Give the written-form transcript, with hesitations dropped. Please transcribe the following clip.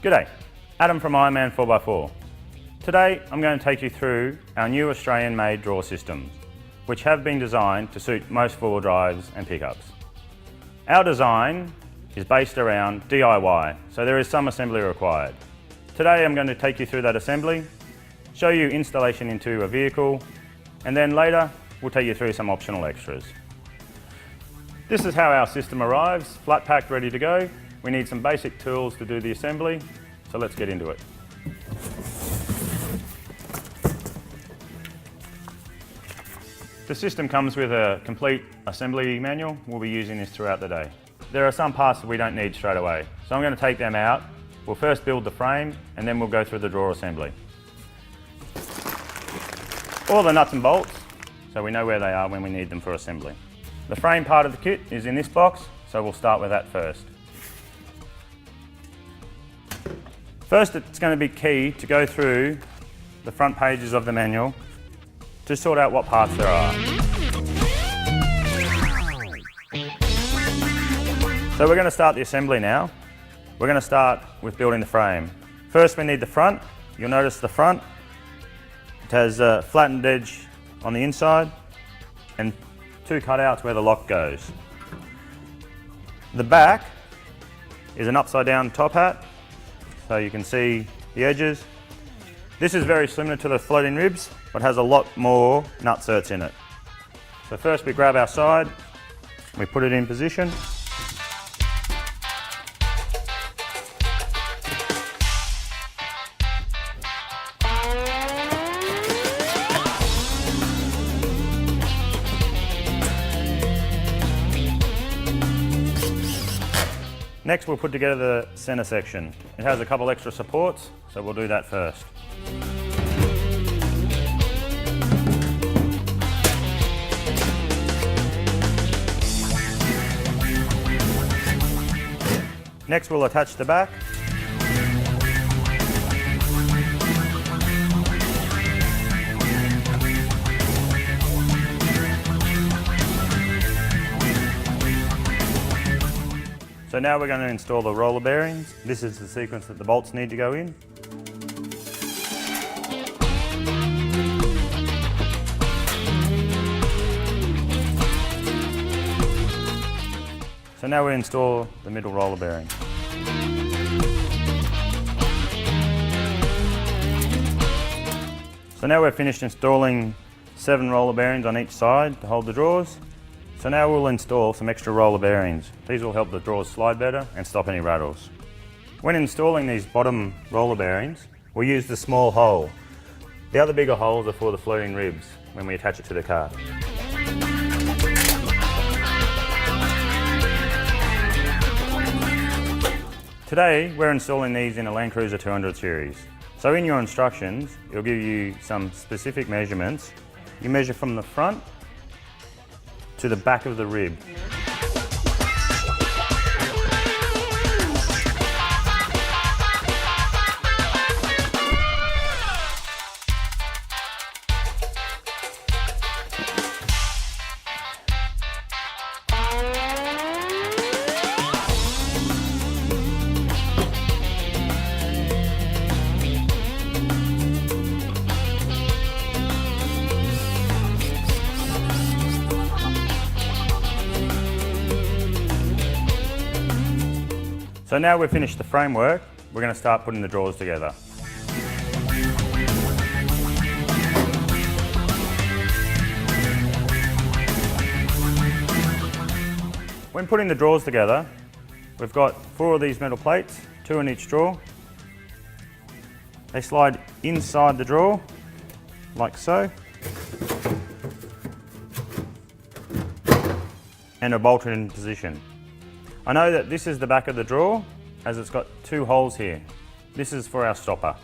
G'day, Adam from Ironman 4x4. Today I'm going to take you through our new Australian made draw systems, which have been designed to suit most four-wheel drives and pickups. Our design is based around DIY, so there is some assembly required. Today I'm going to take you through that assembly, show you installation into a vehicle, and then later we'll take you through some optional extras. This is how our system arrives, flat packed, ready to go. We need some basic tools to do the assembly, so let's get into it. The system comes with a complete assembly manual. We'll be using this throughout the day. There are some parts that we don't need straight away, so I'm going to take them out. We'll first build the frame and then we'll go through the drawer assembly. All the nuts and bolts, so we know where they are when we need them for assembly. The frame part of the kit is in this box, so we'll start with that first. First, it's going to be key to go through the front pages of the manual to sort out what parts there are. So we're going to start the assembly now. We're going to start with building the frame. First we need the front. You'll notice the front, it has a flattened edge on the inside and two cutouts where the lock goes. The back is an upside down top hat, so you can see the edges. This is very similar to the floating ribs, but has a lot more nutserts in it. So first we grab our side, we put it in position. Next we'll put together the center section. It has a couple extra supports, so we'll do that first. Next we'll attach the back. So now we're going to install the roller bearings. This is the sequence that the bolts need to go in. So now we install the middle roller bearing. So now we've finished installing 7 roller bearings on each side to hold the drawers. So now we'll install some extra roller bearings. These will help the drawers slide better and stop any rattles. When installing these bottom roller bearings, we'll use the small hole. The other bigger holes are for the floating ribs when we attach it to the car. Today we're installing these in a Land Cruiser 200 series. So in your instructions, it'll give you some specific measurements. You measure from the front to the back of the rib. So now we've finished the framework, we're going to start putting the drawers together. When putting the drawers together, we've got 4 of these metal plates, 2 in each drawer. They slide inside the drawer, like so, and are bolted in position. I know that this is the back of the drawer, as it's got 2 holes here. This is for our stopper.